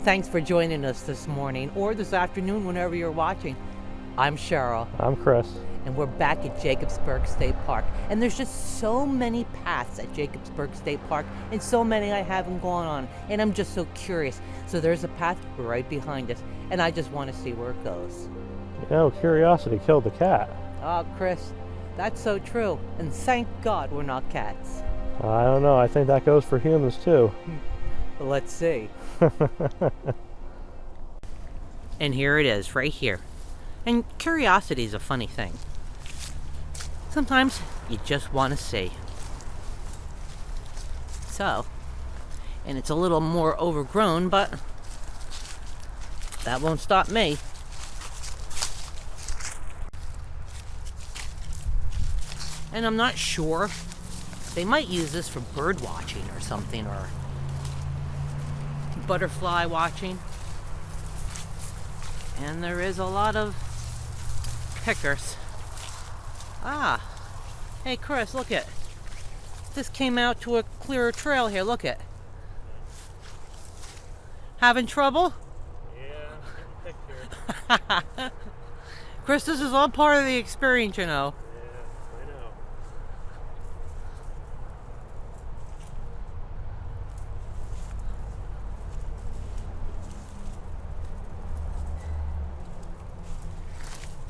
Thanks for joining us this morning or this afternoon whenever you're watching. I'm Cheryl. I'm Chris. And we're back at Jacobsburg State Park. And there's just so many paths at Jacobsburg State Park and so many I haven't gone on. And I'm just so curious. So there's a path right behind us and I just want to see where it goes. You know, curiosity killed the cat. Oh, Chris, that's so true. And thank God we're not cats. I don't know. I think that goes for humans too. Let's see. And here it is, right here. And curiosity is a funny thing. Sometimes you just want to see. So, and it's a little more overgrown, but that won't stop me. And I'm not sure. They might use this for bird watching or something, or butterfly watching. And there is a lot of pickers. Ah, hey Chris, look it. This came out to a clearer trail here, look it. Having trouble? Yeah, Chris, this is all part of the experience, you know. Yeah, I know.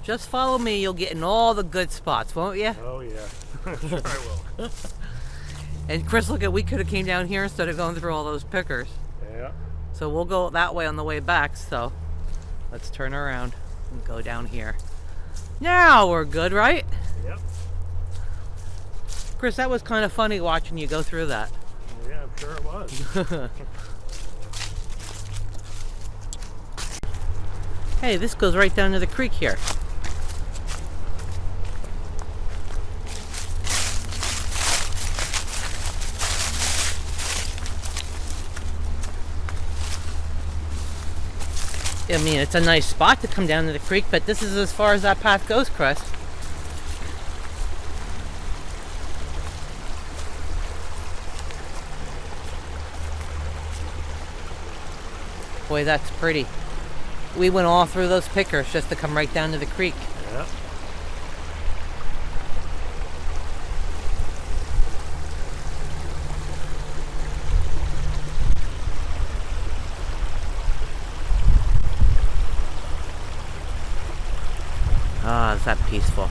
Just follow me, you'll get in all the good spots, won't you? Oh yeah, sure I will. And Chris, look at, we could have came down here instead of going through all those pickers. Yeah. So we'll go that way on the way back, so let's turn around and go down here. Now we're good, right? Yep. Chris, that was kind of funny watching you go through that. Yeah, I'm sure it was. Hey, this goes right down to the creek here. I mean, it's a nice spot to come down to the creek, but this is as far as that path goes, Chris. Boy, that's pretty. We went all through those pickers just to come right down to the creek. Yeah. Ah, is that peaceful?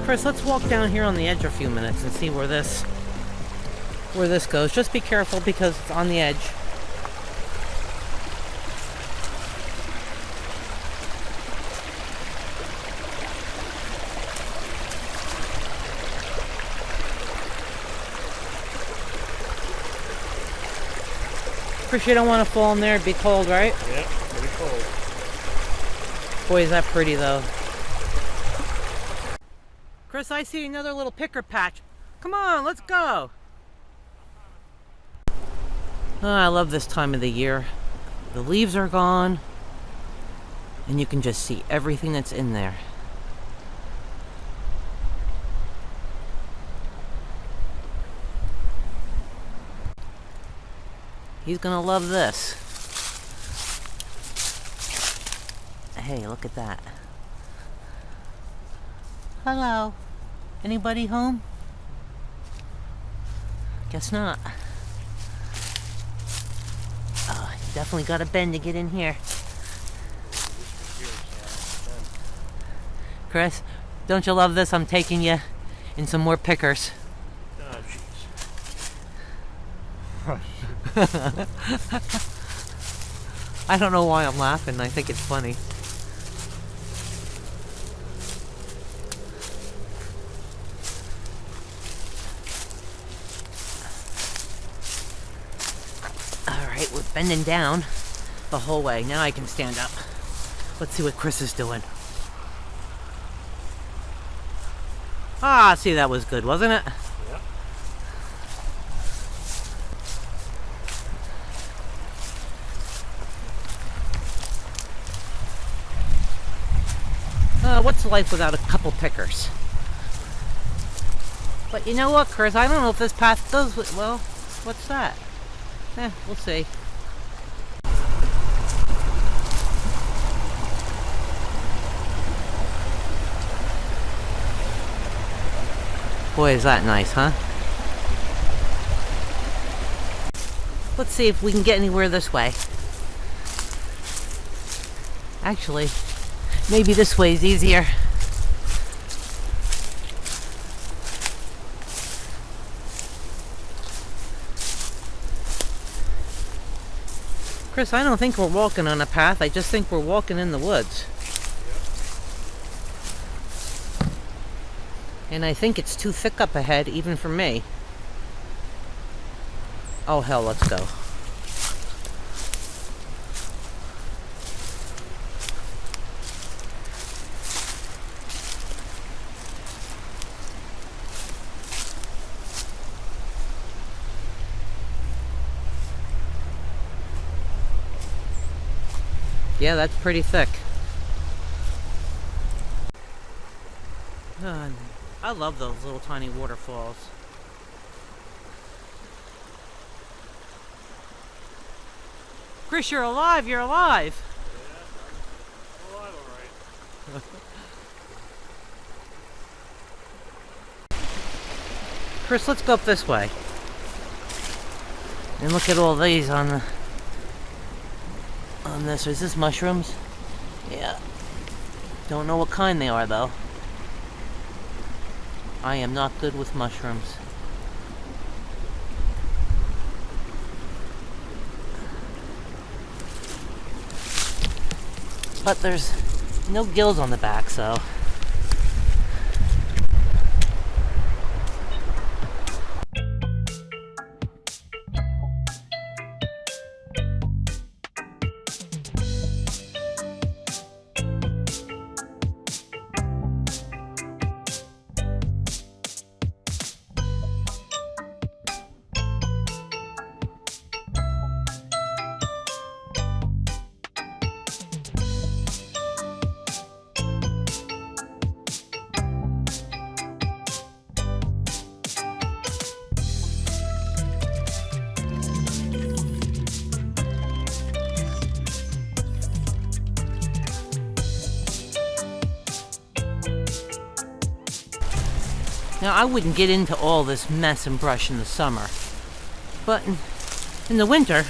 Chris, let's walk down here on the edge a few minutes and see where this goes. Just be careful because it's on the edge. Chris, you don't want to fall in there. It'd be cold, right? Yep, pretty cold. Boy, is that pretty though. Chris, I see another little picker patch. Come on, let's go. Oh, I love this time of the year. The leaves are gone, and you can just see everything that's in there. He's gonna love this. Hey, look at that. Hello. Anybody home? Guess not. Oh, you definitely got to bend to get in here. Chris, don't you love this? I'm taking you in some more pickers. Oh, jeez. I don't know why I'm laughing. I think it's funny. bending down the whole way. Now I can stand up. Let's see what Chris is doing. Ah, see, that was good, wasn't it? Yeah. What's life without a couple pickers? But you know what, Chris? I don't know if this path does... Well, what's that? We'll see. Boy, is that nice, huh? Let's see if we can get anywhere this way. Actually, maybe this way is easier. Chris, I don't think we're walking on a path. I just think we're walking in the woods. And I think it's too thick up ahead, even for me. Oh, hell, let's go. Yeah, that's pretty thick. I love those little tiny waterfalls. Chris, you're alive, you're alive! Yeah, I'm alive, all right. Chris, let's go up this way. And look at all these on this. Is this mushrooms? Yeah. Don't know what kind they are, though. I am not good with mushrooms. But there's no gills on the back, so... Now, I wouldn't get into all this mess and brush in the summer, but in the winter,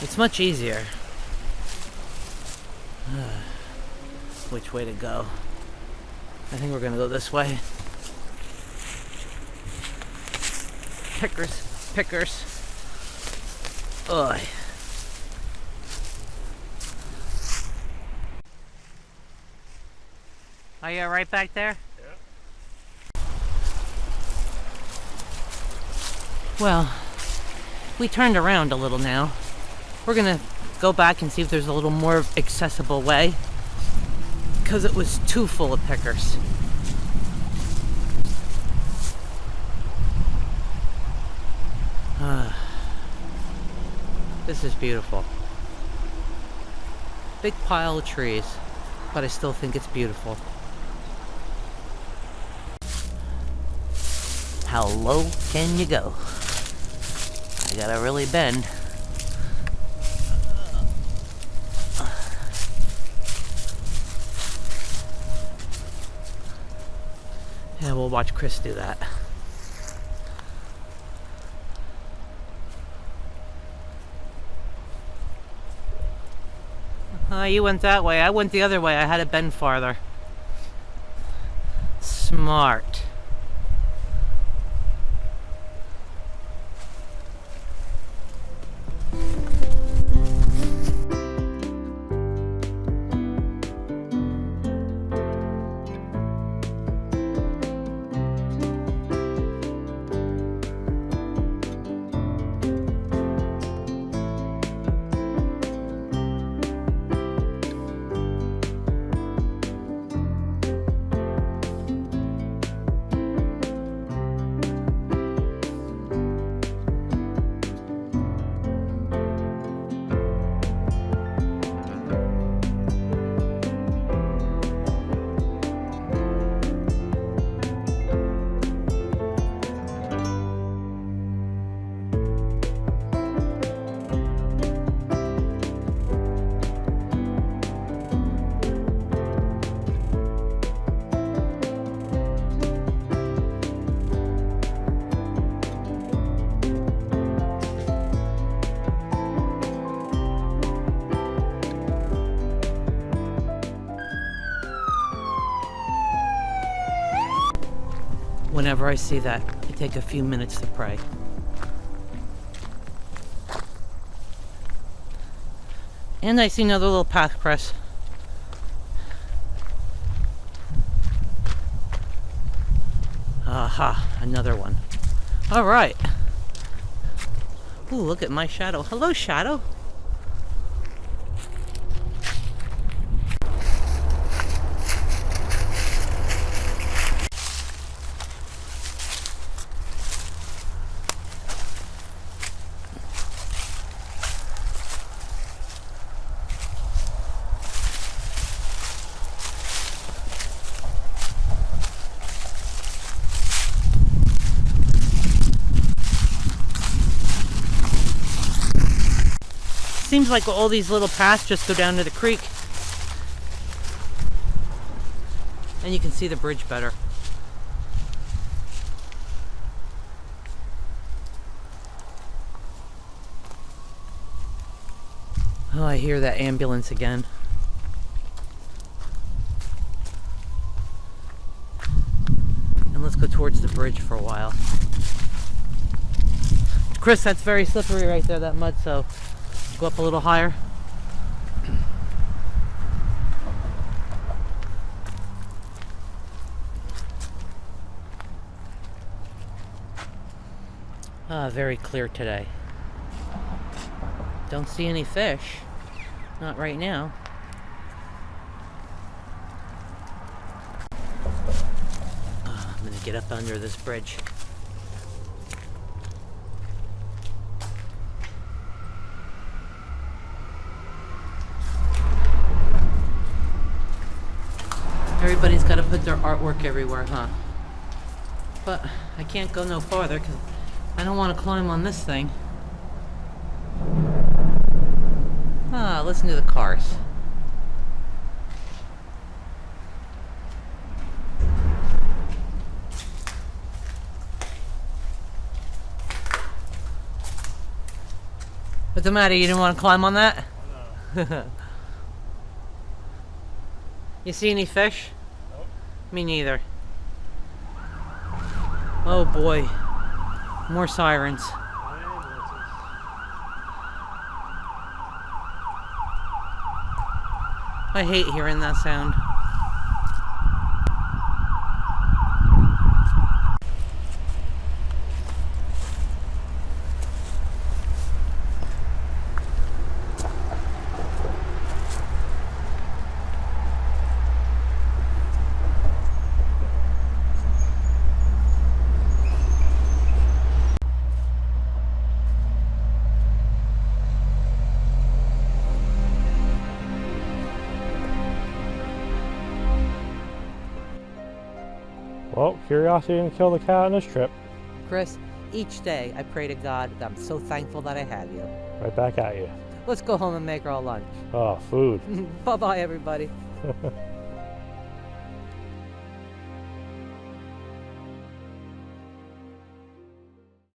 it's much easier. Which way to go? I think we're gonna go this way. Pickers, pickers. Ugh. Are you right back there? Well, we turned around a little now. We're gonna go back and see if there's a little more accessible way, because it was too full of pickers. This is beautiful. Big pile of trees, but I still think it's beautiful. How low can you go? I gotta really bend. Yeah, we'll watch Chris do that. You went that way. I went the other way. I had to bend farther. Smart. whenever I see that, I take a few minutes to pray. And I see another little path crest. Aha, another one. All right. Ooh, look at my shadow. Hello, shadow. Seems like all these little paths just go down to the creek. And you can see the bridge better. Oh, I hear that ambulance again. And let's go towards the bridge for a while. Chris, that's very slippery right there, that mud, so go up a little higher. Very clear today. Don't see any fish. Not right now. I'm gonna get up under this bridge. Everybody's got to put their artwork everywhere, huh? But I can't go no farther because I don't want to climb on this thing. Listen to the cars. What's the matter? You didn't want to climb on that? No. You see any fish? Nope. Me neither. Oh boy. More sirens. I hate hearing that sound. Well, curiosity didn't kill the cat on this trip. Chris, each day I pray to God that I'm so thankful that I have you. Right back at you. Let's go home and make our lunch. Oh, food. Bye-bye, everybody.